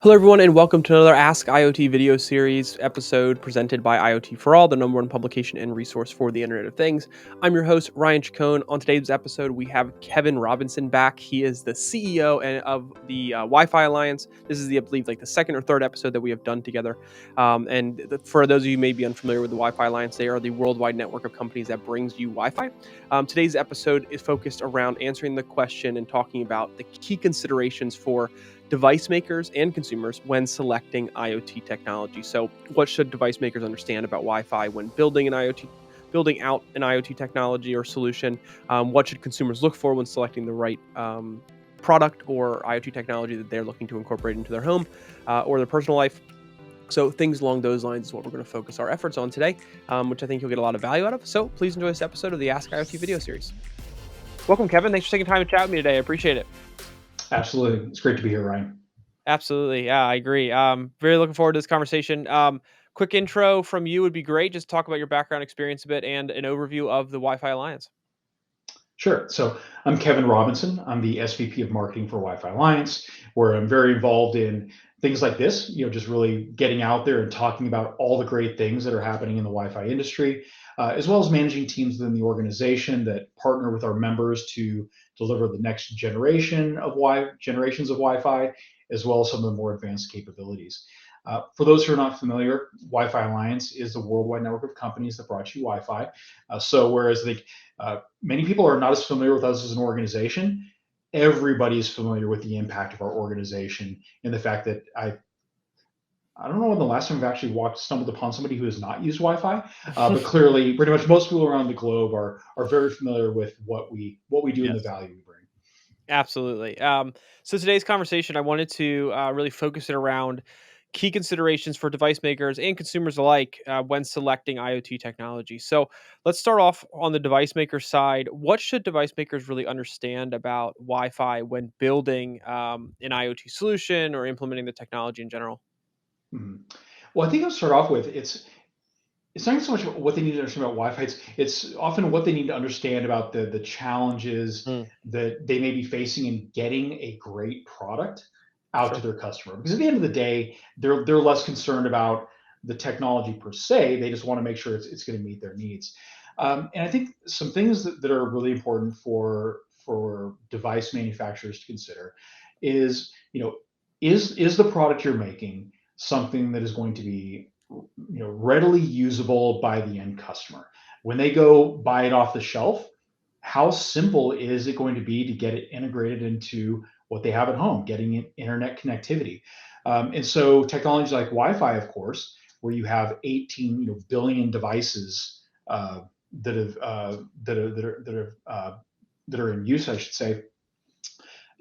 Hello, everyone, and welcome to another Ask IoT video series episode presented by IoT for All, the number one publication and resource for the Internet of Things. I'm your host, Ryan Chacon. On today's episode, we have Kevin Robinson back. He is the CEO of the Wi-Fi Alliance. This is I believe, like the second or third episode that we have done together. For those of you who may be unfamiliar with the Wi-Fi Alliance, they are the worldwide network of companies that brings you Wi-Fi. Today's episode is focused around answering the question and talking about the key considerations for device makers and consumers when selecting IoT technology. So, what should device makers understand about Wi-Fi when building out an IoT technology or solution? What should consumers look for when selecting the right product or IoT technology that they're looking to incorporate into their home or their personal life? So, things along those lines is what we're going to focus our efforts on today, which I think you'll get a lot of value out of. So, please enjoy this episode of the Ask IoT video series. Welcome, Kevin. Thanks for taking time to chat with me today. I appreciate it. Absolutely. It's great to be here, Ryan. Absolutely. Yeah, I agree. Very looking forward to this conversation. Quick intro from you would be great. Just talk about your background experience a bit and an overview of the Wi-Fi Alliance. Sure. So I'm Kevin Robinson. I'm the SVP of Marketing for Wi-Fi Alliance, where I'm very involved in things like this, just really getting out there and talking about all the great things that are happening in the Wi-Fi industry, as well as managing teams within the organization that partner with our members to deliver the next generations of Wi-Fi, as well as some of the more advanced capabilities. For those who are not familiar, Wi-Fi Alliance is the worldwide network of companies that brought you Wi-Fi. So whereas many people are not as familiar with us as an organization, everybody is familiar with the impact of our organization and the fact that I don't know when the last time I've actually stumbled upon somebody who has not used Wi-Fi, but clearly, pretty much most people around the globe are very familiar with what we do and the Yes. value we bring. Absolutely. So today's conversation, I wanted to really focus it around key considerations for device makers and consumers alike when selecting IoT technology. So let's start off on the device maker side. What should device makers really understand about Wi-Fi when building an IoT solution or implementing the technology in general? Mhm. Well, I think I'll start off with it's not so much about what they need to understand about Wi-Fi. It's often what they need to understand about the challenges Mm, that they may be facing in getting a great product out to sure. their customer. Because at the end of the day, they're less concerned about the technology per se. They just want to make sure it's going to meet their needs. And I think some things that are really important for device manufacturers to consider is is the product you're making something that is going to be readily usable by the end customer. When they go buy it off the shelf, how simple is it going to be to get it integrated into what they have at home, getting it internet connectivity? And so technologies like Wi-Fi, of course, where you have 18 billion devices that have that are in use, I should say,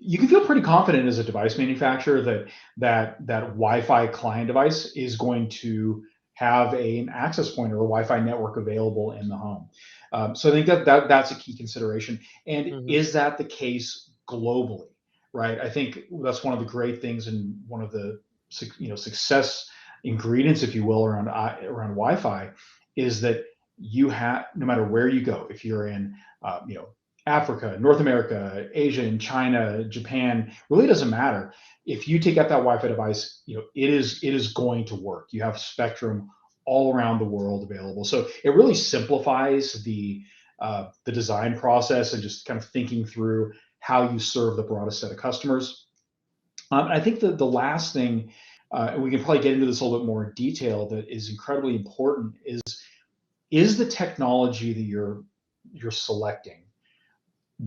you can feel pretty confident as a device manufacturer that Wi-Fi client device is going to have an access point or a Wi-Fi network available in the home. So I think that's a key consideration. And Hmm. is that the case globally? Right. I think that's one of the great things and one of the success ingredients, if you will, around Wi-Fi, is that you have no matter where you go, if you're in Africa, North America, Asia, and China, Japan, really doesn't matter. If you take out that Wi-Fi device, it is going to work. You have spectrum all around the world available, so it really simplifies the design process and just kind of thinking through how you serve the broadest set of customers. I think that the last thing, and we can probably get into this a little bit more in detail, that is incredibly important is the technology that you're selecting,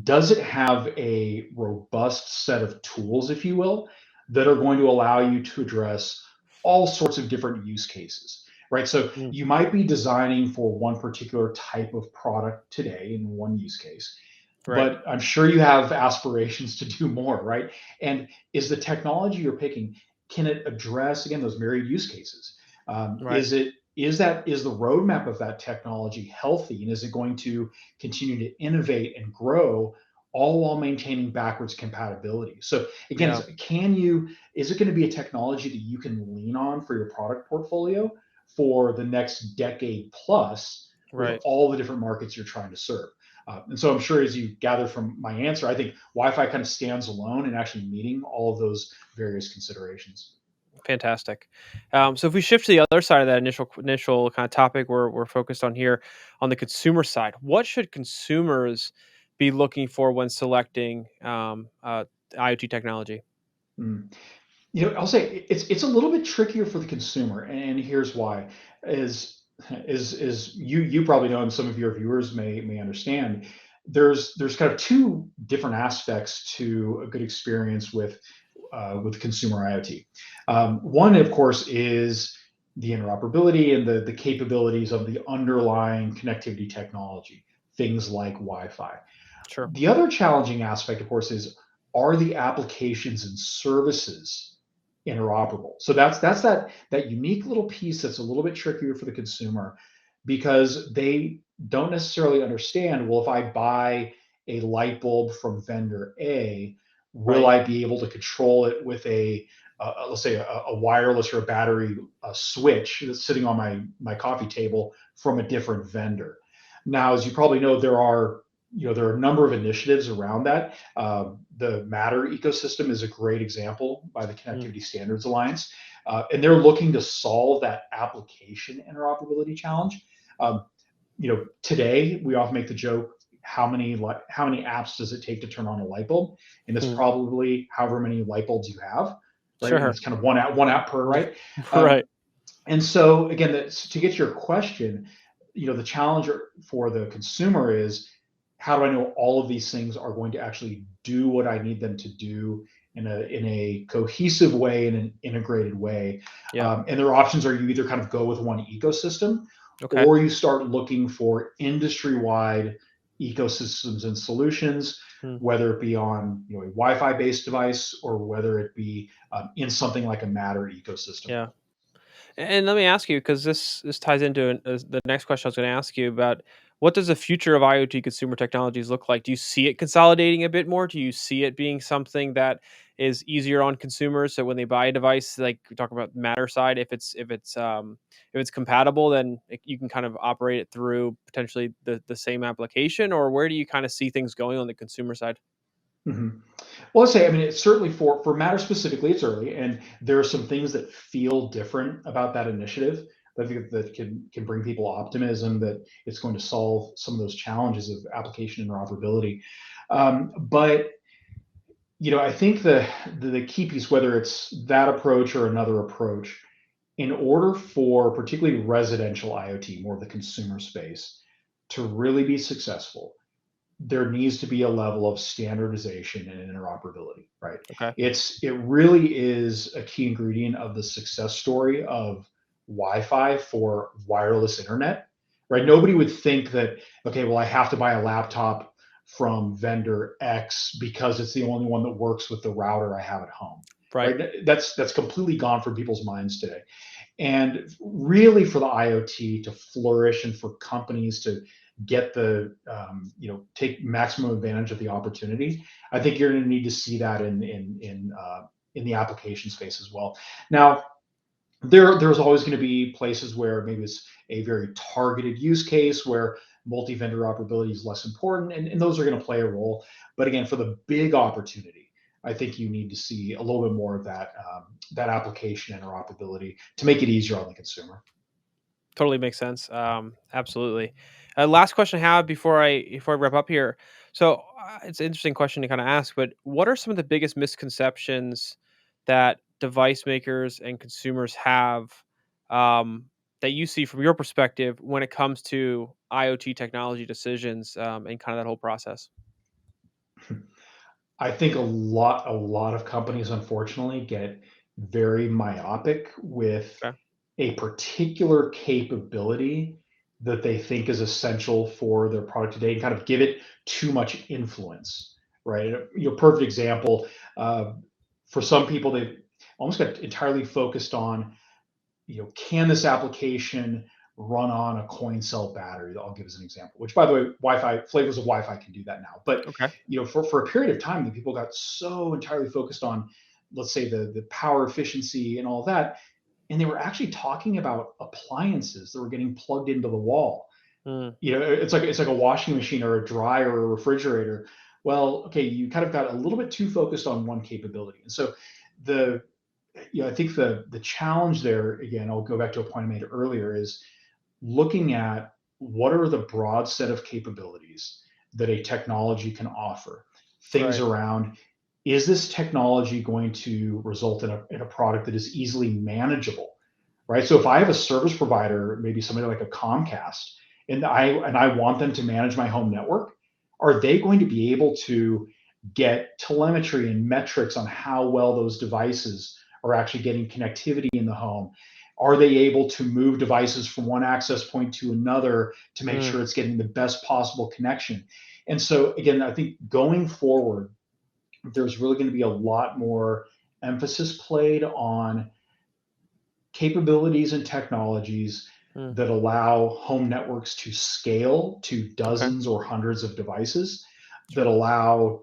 does it have a robust set of tools, if you will, that are going to allow you to address all sorts of different use cases, right? So Mm, you might be designing for one particular type of product today in one use case, right. but I'm sure you have aspirations to do more, right? And is the technology you're picking, can it address again those myriad use cases? Right. Is the roadmap of that technology healthy, and is it going to continue to innovate and grow, all while maintaining backwards compatibility? So again, Yeah. is it going to be a technology that you can lean on for your product portfolio for the next decade plus with Right. all the different markets you're trying to serve? And so I'm sure, as you gather from my answer, I think Wi-Fi kind of stands alone in actually meeting all of those various considerations. Fantastic. So if we shift to the other side of that initial kind of topic we're focused on here, on the consumer side, what should consumers be looking for when selecting IoT technology? Mm. I'll say it's a little bit trickier for the consumer, and here's why: is is you probably know, and some of your viewers may understand. There's kind of two different aspects to a good experience with consumer IoT. One, of course, is the interoperability and the capabilities of the underlying connectivity technology, things like Wi-Fi. Sure. The other challenging aspect, of course, is are the applications and services interoperable? So that's that unique little piece that's a little bit trickier for the consumer because they don't necessarily understand, well, if I buy a light bulb from vendor A, will Right. I be able to control it with let's say a wireless or a battery switch that's sitting on my coffee table from a different vendor? Now, as you probably know, there are a number of initiatives around that. The Matter ecosystem is a great example by the Mm, Connectivity Standards Alliance, and they're looking to solve that application interoperability challenge. Um, Today we often make the joke: how many apps does it take to turn on a light bulb? And it's mm. probably however many light bulbs you have, right? And Sure. it's kind of one app per, right? Right. And so again, to get to your question, the challenge for the consumer is, how do I know all of these things are going to actually do what I need them to do in a cohesive way, in an integrated way? Yeah. And their options are: you either kind of go with one ecosystem, Okay. or you start looking for industry-wide ecosystems and solutions, Mm, whether it be on a Wi-Fi based device, or whether it be in something like a Matter ecosystem. yeah. And let me ask you, because this ties into the next question I was going to ask you about. What does the future of IoT consumer technologies look like? Do you see it consolidating a bit more? Do you see it being something that is easier on consumers? So when they buy a device, like we talk about Matter side, if it's compatible, then you can kind of operate it through potentially the same application. Or where do you kind of see things going on the consumer side? Mhm. Well, let's say, I mean, it's certainly for Matter specifically, it's early, and there are some things that feel different about that initiative that I think that can bring people optimism that it's going to solve some of those challenges of application interoperability. But I think the key piece, whether it's that approach or another approach, in order for particularly residential IoT, more of the consumer space, to really be successful, there needs to be a level of standardization and interoperability, right? Okay. It really is a key ingredient of the success story of Wi-Fi for wireless internet, right? Mm, Nobody would think that, okay, well, I have to buy a laptop from vendor X because it's the only one that works with the router I have at home, right. right? That's completely gone from people's minds today. And really, for the IoT to flourish and for companies to get take maximum advantage of the opportunity, I think you're going to need to see that in the application space as well. Now, there's always going to be places where maybe it's a very targeted use case where multi-vendor operability is less important, and those are going to play a role. But again, for the big opportunity, I think you need to see a little bit more of that application interoperability to make it easier on the consumer. Totally makes sense. Absolutely. Last question I have before I wrap up here. So it's an interesting question to kind of ask, but what are some of the biggest misconceptions that device makers and consumers have, um, that you see from your perspective when it comes to IoT technology decisions, and kind of that whole process? I think a lot of companies, unfortunately, get very myopic with Okay. a particular capability that they think is essential for their product today, and kind of give it too much influence, right? Perfect example. Uh, for some people, they've almost got entirely focused on, can this application run on a coin cell battery? I'll give as an example, which, by the way, Wi-Fi flavors of Wi-Fi can do that now. But Okay. for a period of time, the people got so entirely focused on, let's say, the power efficiency and all that, and they were actually talking about appliances that were getting plugged into the wall. Mm, It's like a washing machine or a dryer or a refrigerator. Well, okay, you kind of got a little bit too focused on one capability, and so the I think the challenge there, again, I'll go back to a point I made earlier, is looking at what are the broad set of capabilities that a technology can offer. Things Right. around, is this technology going to result in a product that is easily manageable, right? So if I have a service provider, maybe somebody like a Comcast, and I want them to manage my home network, are they going to be able to get telemetry and metrics on how well those devices are actually getting connectivity in the home? Are they able to move devices from one access point to another to make Mm, sure it's getting the best possible connection? And so, again, I think going forward, there's really going to be a lot more emphasis played on capabilities and technologies mm, that allow home networks to scale to okay. dozens or hundreds of devices, that Sure. allow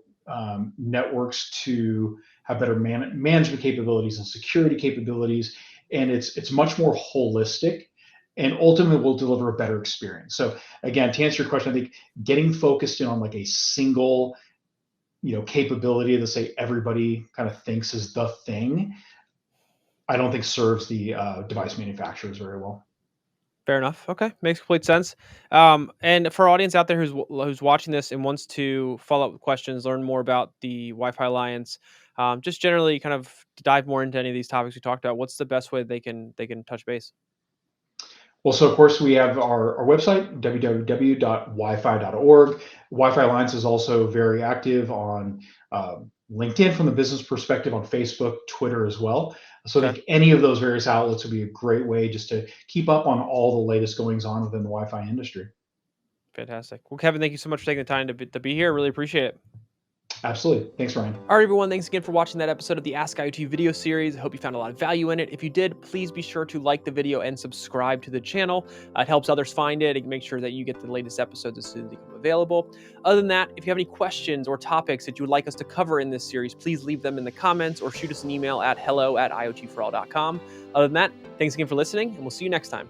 networks to have better management capabilities and security capabilities, and it's much more holistic, and ultimately will deliver a better experience. So again, to answer your question, I think getting focused in on like a single capability that say everybody kind of thinks is the thing, I don't think serves the device manufacturers very well. Fair enough. Okay, makes complete sense. And for our audience out there who's watching this and wants to follow up with questions, learn more about the Wi-Fi Alliance, just generally kind of dive more into any of these topics we talked about. What's the best way they can touch base? Well, so of course we have our website, www.wifi.org. Wi-Fi Alliance is also very active on LinkedIn from the business perspective, on Facebook, Twitter as well. So I Okay, think any of those various outlets would be a great way just to keep up on all the latest goings on within the Wi-Fi industry. fantastic. Well, Kevin, thank you so much for taking the time to be here. Really appreciate it. Absolutely. Thanks, Ryan. All right, everyone. Thanks again for watching that episode of the Ask IoT video series. I hope you found a lot of value in it. If you did, please be sure to like the video and subscribe to the channel. It helps others find it and make sure that you get the latest episodes as soon as they become available. Other than that, if you have any questions or topics that you would like us to cover in this series, please leave them in the comments or shoot us an email at hello@iotforall.com. Other than that, thanks again for listening, and we'll see you next time.